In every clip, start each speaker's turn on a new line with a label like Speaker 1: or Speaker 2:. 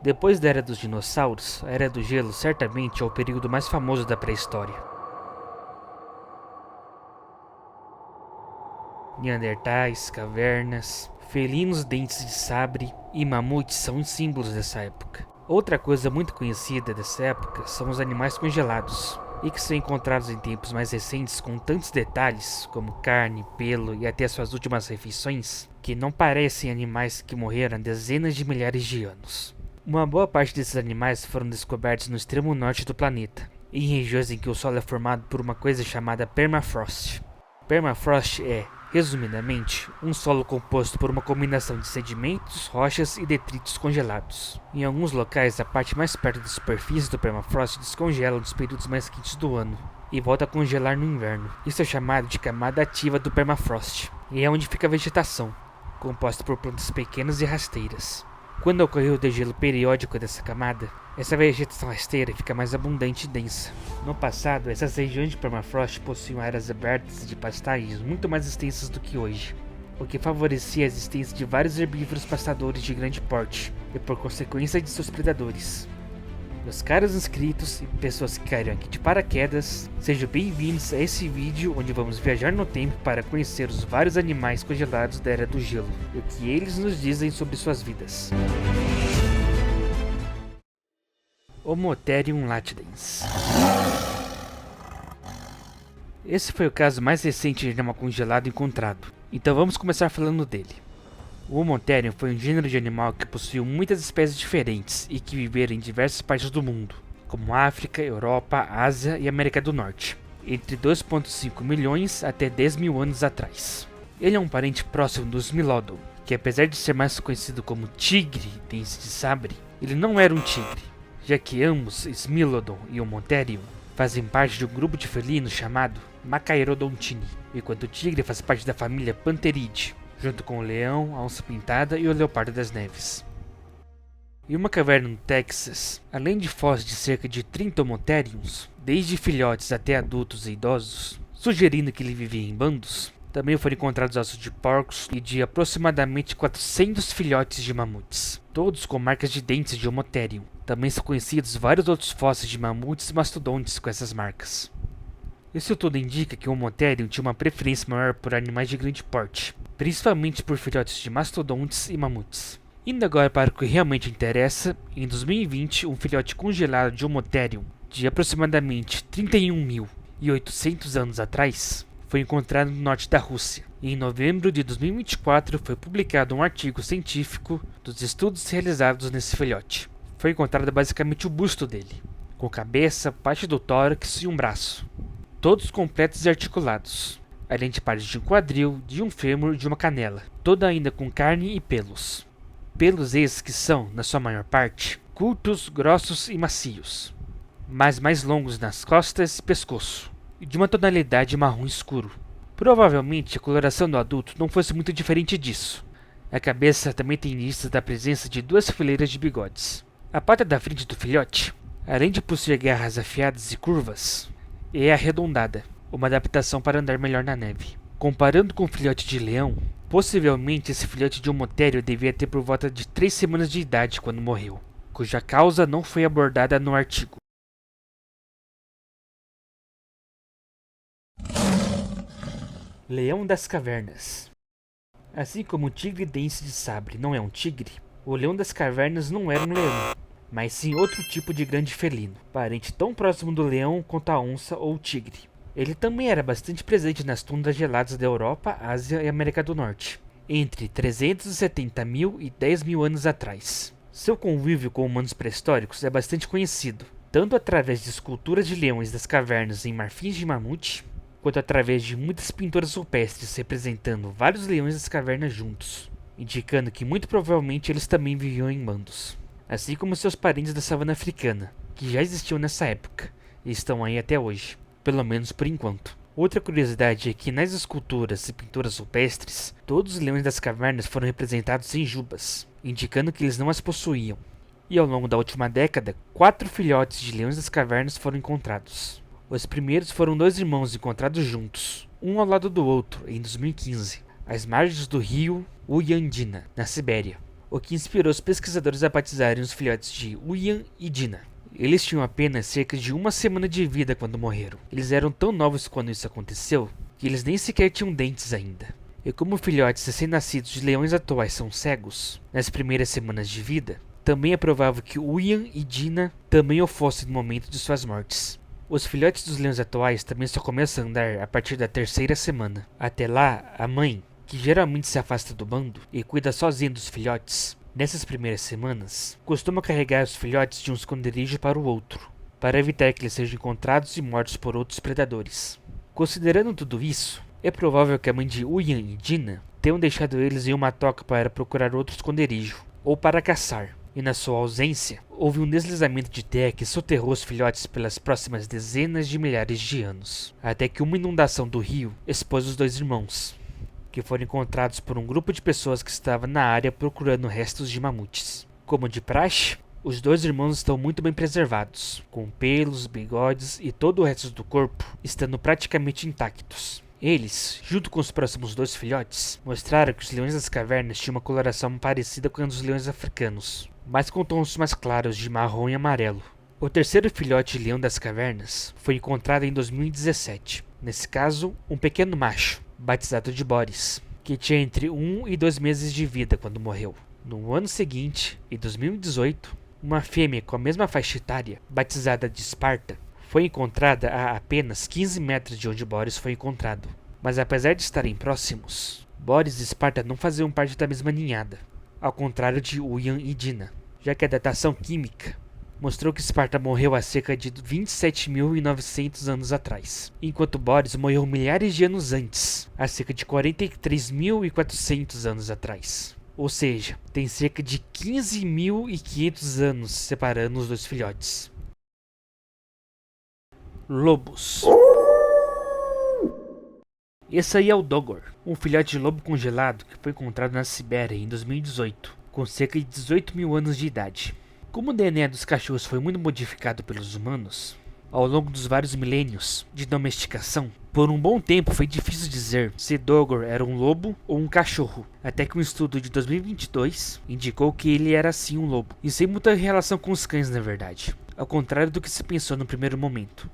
Speaker 1: Depois da Era dos Dinossauros, a Era do Gelo certamente é o período mais famoso da pré-história. Neandertais, cavernas, felinos dentes de sabre e mamutes são os símbolos dessa época. Outra coisa muito conhecida dessa época são os animais congelados, e que são encontrados em tempos mais recentes com tantos detalhes, como carne, pelo e até suas últimas refeições, que não parecem animais que morreram há dezenas de milhares de anos. Uma boa parte desses animais foram descobertos no extremo norte do planeta, em regiões em que o solo é formado por uma coisa chamada permafrost. Permafrost é, resumidamente, um solo composto por uma combinação de sedimentos, rochas e detritos congelados. Em alguns locais, a parte mais perto da superfície do permafrost descongela nos períodos mais quentes do ano e volta a congelar no inverno. Isso é chamado de camada ativa do permafrost, e é onde fica a vegetação, composta por plantas pequenas e rasteiras. Quando ocorreu o degelo periódico dessa camada, essa vegetação rasteira fica mais abundante e densa. No passado, essas regiões de permafrost possuíam áreas abertas de pastagens muito mais extensas do que hoje, o que favorecia a existência de vários herbívoros pastadores de grande porte e, por consequência, de seus predadores. Meus caros inscritos e pessoas que caíram aqui de paraquedas, sejam bem-vindos a esse vídeo onde vamos viajar no tempo para conhecer os vários animais congelados da Era do Gelo e o que eles nos dizem sobre suas vidas. Homotherium latidens. Esse foi o caso mais recente de animal congelado encontrado, então vamos começar falando dele. O Homotherium foi um gênero de animal que possuiu muitas espécies diferentes e que viveram em diversas partes do mundo, como África, Europa, Ásia e América do Norte, entre 2,5 milhões até 10 mil anos atrás. Ele é um parente próximo dos Smilodon, que apesar de ser mais conhecido como tigre dente de sabre, ele não era um tigre, já que ambos, Smilodon e Homotherium, fazem parte de um grupo de felinos chamado Machairodontini, enquanto o tigre faz parte da família Pantheridae, junto com o leão, a onça pintada e o leopardo das neves. Em uma caverna no Texas, além de fósseis de cerca de 30 homotheriums, desde filhotes até adultos e idosos, sugerindo que ele vivia em bandos, também foram encontrados ossos de porcos e de aproximadamente 400 filhotes de mamutes, todos com marcas de dentes de Homotherium. Também são conhecidos vários outros fósseis de mamutes e mastodontes com essas marcas. Isso tudo indica que o Homotherium tinha uma preferência maior por animais de grande porte, principalmente por filhotes de mastodontes e mamutes. Indo agora para o que realmente interessa, em 2020 um filhote congelado de Homotherium de aproximadamente 31.800 anos atrás foi encontrado no norte da Rússia. E em novembro de 2024 foi publicado um artigo científico dos estudos realizados nesse filhote. Foi encontrado basicamente o busto dele, com cabeça, parte do tórax e um braço, todos completos e articulados, além de partes de um quadril, de um fêmur e de uma canela, toda ainda com carne e pelos. Pelos esses que são, na sua maior parte, curtos, grossos e macios, mas mais longos nas costas e pescoço, e de uma tonalidade marrom escuro. Provavelmente a coloração do adulto não fosse muito diferente disso. A cabeça também tem indícios da presença de 2 fileiras de bigodes. A pata da frente do filhote, além de possuir garras afiadas e curvas, é arredondada, uma adaptação para andar melhor na neve. Comparando com o filhote de leão, possivelmente esse filhote de Homotherium devia ter por volta de 3 semanas de idade quando morreu, cuja causa não foi abordada no artigo. Leão das cavernas. Assim como o tigre dente de sabre não é um tigre, o leão das cavernas não era um leão, mas sim outro tipo de grande felino, parente tão próximo do leão quanto a onça ou o tigre. Ele também era bastante presente nas tundras geladas da Europa, Ásia e América do Norte, entre 370 mil e 10 mil anos atrás. Seu convívio com humanos pré-históricos é bastante conhecido, tanto através de esculturas de leões das cavernas em marfins de mamute, quanto através de muitas pinturas rupestres representando vários leões das cavernas juntos, indicando que muito provavelmente eles também viviam em bandos, assim como seus parentes da savana africana, que já existiam nessa época e estão aí até hoje, pelo menos por enquanto. Outra curiosidade é que nas esculturas e pinturas rupestres, todos os leões das cavernas foram representados em jubas, indicando que eles não as possuíam. E ao longo da última década, 4 filhotes de leões das cavernas foram encontrados. Os primeiros foram 2 irmãos encontrados juntos, um ao lado do outro, em 2015, às margens do rio Uyandina, na Sibéria. o que inspirou os pesquisadores a batizarem os filhotes de Uyan e Dina. Eles tinham apenas cerca de uma semana de vida quando morreram. Eles eram tão novos quando isso aconteceu que eles nem sequer tinham dentes ainda. E como filhotes recém-nascidos de leões atuais são cegos, nas primeiras semanas de vida, também é provável que Uyan e Dina também o fossem no momento de suas mortes. Os filhotes dos leões atuais também só começam a andar a partir da terceira semana. Até lá, a mãe, que geralmente se afasta do bando e cuida sozinha dos filhotes, nessas primeiras semanas, costuma carregar os filhotes de um esconderijo para o outro, para evitar que eles sejam encontrados e mortos por outros predadores. Considerando tudo isso, é provável que a mãe de Uyan e Dina tenham deixado eles em uma toca para procurar outro esconderijo, ou para caçar, e na sua ausência, houve um deslizamento de terra que soterrou os filhotes pelas próximas dezenas de milhares de anos, até que uma inundação do rio expôs os dois irmãos, que foram encontrados por um grupo de pessoas que estava na área procurando restos de mamutes. Como de praxe, os dois irmãos estão muito bem preservados, com pelos, bigodes e todo o resto do corpo estando praticamente intactos. Eles, junto com os próximos dois filhotes, mostraram que os leões das cavernas tinham uma coloração parecida com a dos leões africanos, mas com tons mais claros de marrom e amarelo. O terceiro filhote de leão das cavernas foi encontrado em 2017. Nesse caso, um pequeno macho, batizado de Boris, que tinha entre 1 e 2 meses de vida quando morreu. No ano seguinte, em 2018, uma fêmea com a mesma faixa etária, batizada de Esparta, foi encontrada a apenas 15 metros de onde Boris foi encontrado. Mas apesar de estarem próximos, Boris e Esparta não faziam parte da mesma ninhada, ao contrário de Uyan e Dina, já que a datação química mostrou que Esparta morreu há cerca de 27.900 anos atrás, enquanto Boris morreu milhares de anos antes, há cerca de 43.400 anos atrás. Ou seja, tem cerca de 15.500 anos separando os dois filhotes. Lobos. Esse aí é o Dogor, um filhote de lobo congelado que foi encontrado na Sibéria em 2018, com cerca de 18 mil anos de idade. Como o DNA dos cachorros foi muito modificado pelos humanos, ao longo dos vários milênios de domesticação, por um bom tempo foi difícil dizer se Dogor era um lobo ou um cachorro, até que um estudo de 2022 indicou que ele era sim um lobo, e sem muita relação com os cães na verdade, ao contrário do que se pensou no primeiro momento.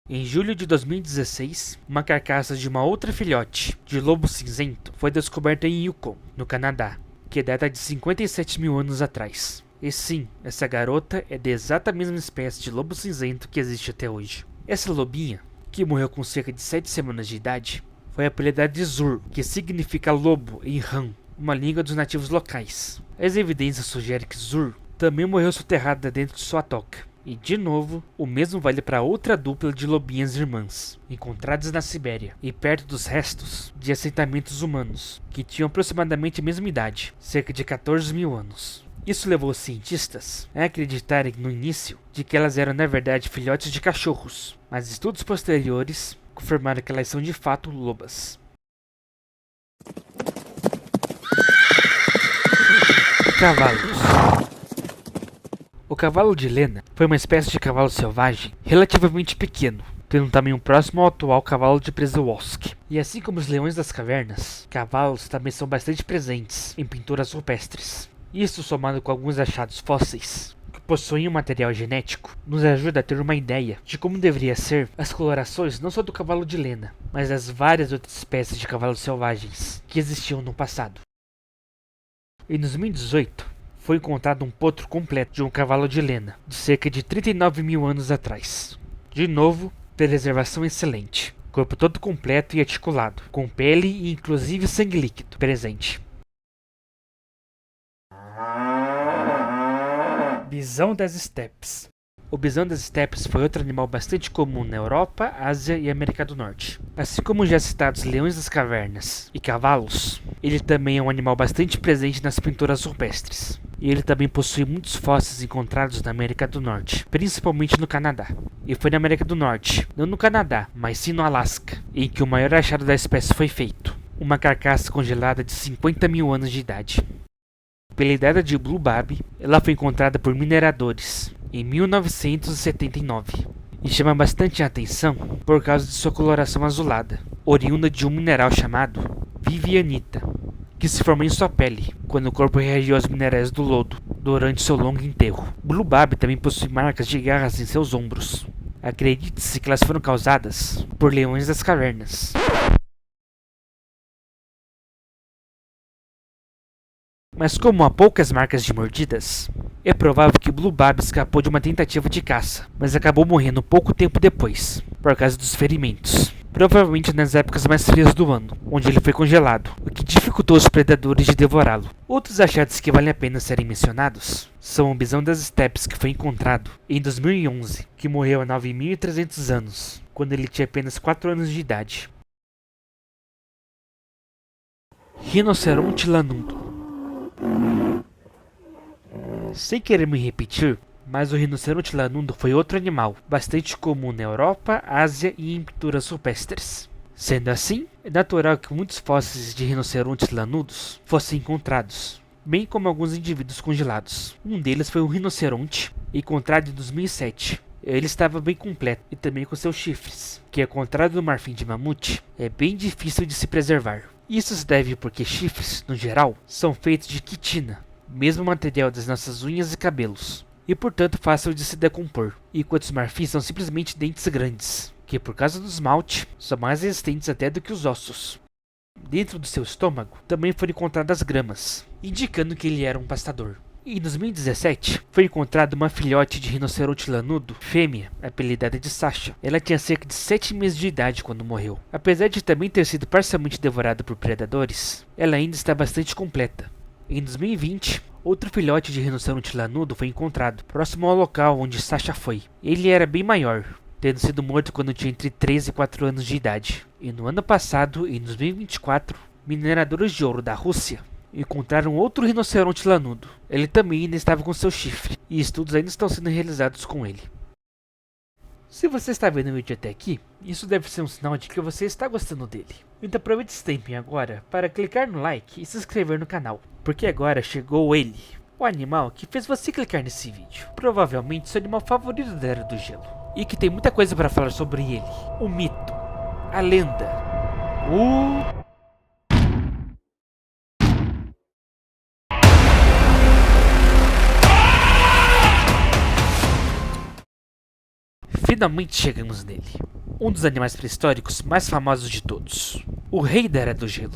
Speaker 1: Em julho de 2016, uma carcaça de uma outra filhote de lobo cinzento foi descoberta em Yukon, no Canadá, que data de 57 mil anos atrás. E sim, essa garota é da exata mesma espécie de lobo cinzento que existe até hoje. Essa lobinha, que morreu com cerca de 7 semanas de idade, foi apelidada de Zur, que significa lobo em Han, uma língua dos nativos locais. As evidências sugerem que Zur também morreu soterrada dentro de sua toca. E de novo, o mesmo vale para outra dupla de lobinhas irmãs, encontradas na Sibéria e perto dos restos de assentamentos humanos, que tinham aproximadamente a mesma idade, cerca de 14 mil anos. Isso levou os cientistas a acreditarem no início de que elas eram na verdade filhotes de cachorros, mas estudos posteriores confirmaram que elas são de fato lobas. Cavalos. O cavalo de Lena foi uma espécie de cavalo selvagem relativamente pequeno, tendo um tamanho próximo ao atual cavalo de Przewalski. E assim como os leões das cavernas, cavalos também são bastante presentes em pinturas rupestres. Isso, somado com alguns achados fósseis que possuem um material genético, nos ajuda a ter uma ideia de como deveria ser as colorações não só do cavalo de Lena, mas das várias outras espécies de cavalos selvagens que existiam no passado. Em 2018, foi encontrado um potro completo de um cavalo de Lena, de cerca de 39 mil anos atrás. De novo, preservação excelente, corpo todo completo e articulado, com pele e inclusive sangue líquido presente. Bisão das estepes. O bisão das estepes foi outro animal bastante comum na Europa, Ásia e América do Norte. Assim como já citados leões das cavernas e cavalos, ele também é um animal bastante presente nas pinturas rupestres. E ele também possui muitos fósseis encontrados na América do Norte, principalmente no Canadá. E foi na América do Norte, não no Canadá, mas sim no Alasca, em que o maior achado da espécie foi feito. Uma carcaça congelada de 50 mil anos de idade. Apelidada de Blue Baby, ela foi encontrada por mineradores em 1979 e chama bastante a atenção por causa de sua coloração azulada, oriunda de um mineral chamado vivianita, que se formou em sua pele, quando o corpo reagiu aos minerais do lodo, durante seu longo enterro. Blue Bab também possui marcas de garras em seus ombros. Acredite-se que elas foram causadas por leões das cavernas. Mas como há poucas marcas de mordidas, é provável que Blue Bab escapou de uma tentativa de caça, mas acabou morrendo pouco tempo depois, por causa dos ferimentos. Provavelmente nas épocas mais frias do ano, onde ele foi congelado, o que dificultou os predadores de devorá-lo. Outros achados que valem a pena serem mencionados são o bisão das estepes que foi encontrado em 2011, que morreu há 9.300 anos, quando ele tinha apenas 4 anos de idade. Rinoceronte lanudo. Sem querer me repetir, mas o rinoceronte lanudo foi outro animal bastante comum na Europa, Ásia e em pinturas rupestres. Sendo assim, é natural que muitos fósseis de rinocerontes lanudos fossem encontrados, bem como alguns indivíduos congelados. Um deles foi um rinoceronte, encontrado em 2007. Ele estava bem completo e também com seus chifres, que ao contrário do marfim de mamute, é bem difícil de se preservar. Isso se deve porque chifres, no geral, são feitos de quitina, mesmo material das nossas unhas e cabelos, e portanto fácil de se decompor, enquanto os marfins são simplesmente dentes grandes, que por causa do esmalte, são mais resistentes até do que os ossos. Dentro do seu estômago também foram encontradas gramas, indicando que ele era um pastador. Em 2017, foi encontrada uma filhote de rinoceronte lanudo, fêmea, apelidada de Sasha. Ela tinha cerca de 7 meses de idade quando morreu. Apesar de também ter sido parcialmente devorada por predadores, ela ainda está bastante completa. Em 2020, outro filhote de rinoceronte lanudo foi encontrado, próximo ao local onde Sasha foi. Ele era bem maior, tendo sido morto quando tinha entre 3 e 4 anos de idade. E no ano passado, em 2024, mineradores de ouro da Rússia encontraram outro rinoceronte lanudo. Ele também ainda estava com seu chifre, e estudos ainda estão sendo realizados com ele. Se você está vendo o vídeo até aqui, isso deve ser um sinal de que você está gostando dele. Então aproveite esse tempinho agora para clicar no like e se inscrever no canal, porque agora chegou ele, o animal que fez você clicar nesse vídeo. Provavelmente seu animal favorito da Era do Gelo, e que tem muita coisa para falar sobre ele. O mito, a lenda, Finalmente chegamos nele, um dos animais pré-históricos mais famosos de todos, o rei da Era do Gelo.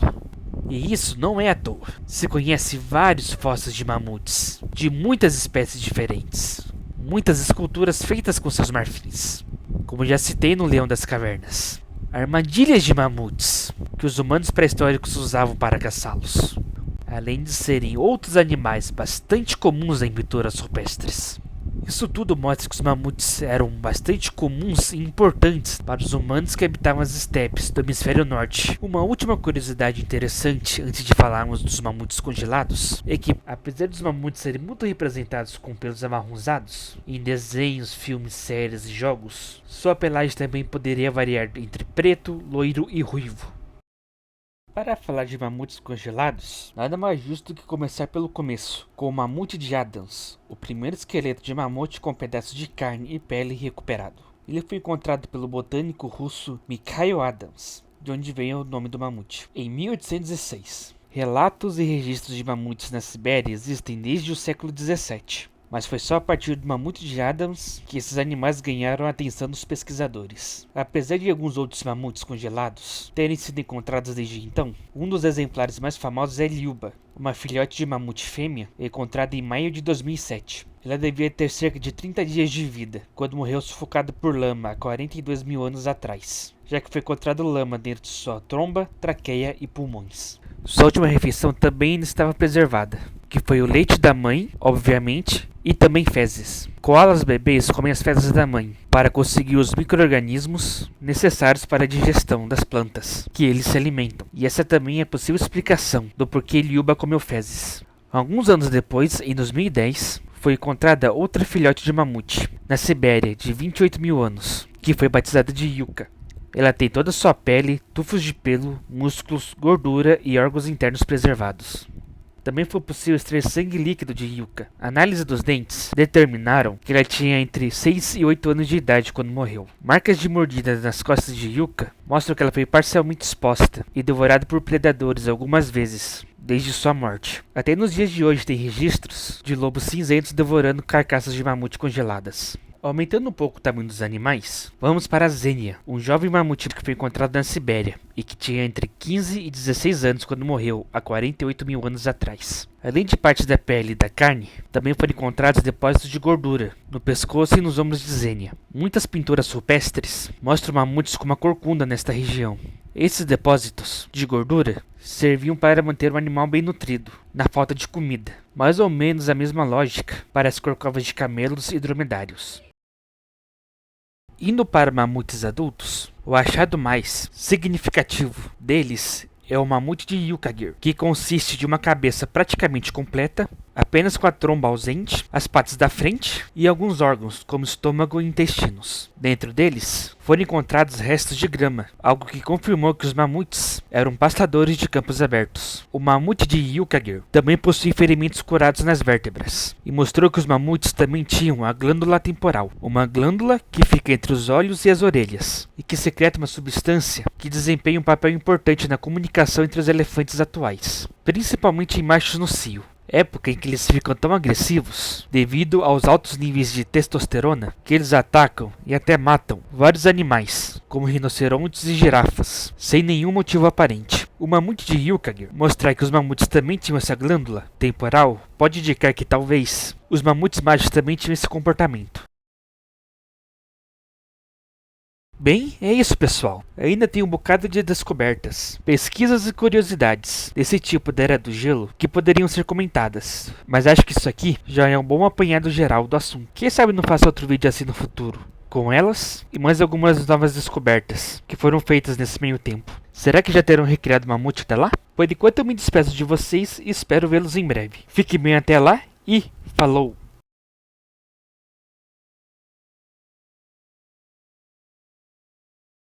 Speaker 1: E isso não é à toa. Se conhece vários fósseis de mamutes, de muitas espécies diferentes, muitas esculturas feitas com seus marfins, como já citei no Leão das Cavernas, armadilhas de mamutes, que os humanos pré-históricos usavam para caçá-los, além de serem outros animais bastante comuns em pinturas rupestres. Isso tudo mostra que os mamutes eram bastante comuns e importantes para os humanos que habitavam as estepes do hemisfério norte. Uma última curiosidade interessante antes de falarmos dos mamutes congelados é que, apesar dos mamutes serem muito representados com pelos amarronzados em desenhos, filmes, séries e jogos, sua pelagem também poderia variar entre preto, loiro e ruivo. Para falar de mamutes congelados, nada mais justo do que começar pelo começo, com o mamute de Adams, o primeiro esqueleto de mamute com pedaços de carne e pele recuperado. Ele foi encontrado pelo botânico russo Mikhail Adams, de onde veio o nome do mamute, em 1806. Relatos e registros de mamutes na Sibéria existem desde o século XVII. Mas foi só a partir do mamute de Adams que esses animais ganharam a atenção dos pesquisadores. Apesar de alguns outros mamutes congelados terem sido encontrados desde então, um dos exemplares mais famosos é Lyuba, uma filhote de mamute fêmea encontrada em maio de 2007. Ela devia ter cerca de 30 dias de vida, quando morreu sufocada por lama há 42 mil anos atrás, já que foi encontrado lama dentro de sua tromba, traqueia e pulmões. Sua última refeição também ainda estava preservada, que foi o leite da mãe, obviamente, e também fezes. Koalas bebês comem as fezes da mãe para conseguir os micro-organismos necessários para a digestão das plantas que eles se alimentam. E essa também é a possível explicação do porquê Lyuba comeu fezes. Alguns anos depois, em 2010, foi encontrada outra filhote de mamute, na Sibéria, de 28 mil anos, que foi batizada de Yuka. Ela tem toda a sua pele, tufos de pelo, músculos, gordura e órgãos internos preservados. também foi possível extrair sangue líquido de Yuka. A análise dos dentes determinaram que ela tinha entre 6 e 8 anos de idade quando morreu. Marcas de mordidas nas costas de Yuka mostram que ela foi parcialmente exposta e devorada por predadores algumas vezes, desde sua morte. Até nos dias de hoje tem registros de lobos cinzentos devorando carcaças de mamute congeladas. Aumentando um pouco o tamanho dos animais, vamos para Zenia, um jovem mamute que foi encontrado na Sibéria e que tinha entre 15 e 16 anos quando morreu, há 48 mil anos atrás. Além de partes da pele e da carne, também foram encontrados depósitos de gordura no pescoço e nos ombros de Zenia. Muitas pinturas rupestres mostram mamutes com uma corcunda nesta região. Esses depósitos de gordura serviam para manter o animal bem nutrido, na falta de comida. Mais ou menos a mesma lógica para as corcovas de camelos e dromedários. Indo para mamutes adultos, o achado mais significativo deles é o mamute de Yukagir, que consiste de uma cabeça praticamente completa, apenas com a tromba ausente, as patas da frente e alguns órgãos, como estômago e intestinos. Dentro deles, foram encontrados restos de grama, algo que confirmou que os mamutes eram pastadores de campos abertos. O mamute de Yukagir também possui ferimentos curados nas vértebras, e mostrou que os mamutes também tinham a glândula temporal, uma glândula que fica entre os olhos e as orelhas, e que secreta uma substância que desempenha um papel importante na comunicação entre os elefantes atuais, principalmente em machos no cio. Época em que eles ficam tão agressivos devido aos altos níveis de testosterona que eles atacam e até matam vários animais, como rinocerontes e girafas, sem nenhum motivo aparente. O mamute de Yukagir mostrar que os mamutes também tinham essa glândula temporal pode indicar que talvez os mamutes machos também tinham esse comportamento. Bem, é isso pessoal, ainda tem um bocado de descobertas, pesquisas e curiosidades desse tipo da Era do Gelo que poderiam ser comentadas, mas acho que isso aqui já é um bom apanhado geral do assunto. Quem sabe não faça outro vídeo assim no futuro, com elas e mais algumas novas descobertas que foram feitas nesse meio tempo. Será que já terão recriado o mamute até lá? Por enquanto eu me despeço de vocês e espero vê-los em breve. Fique bem até lá e falou!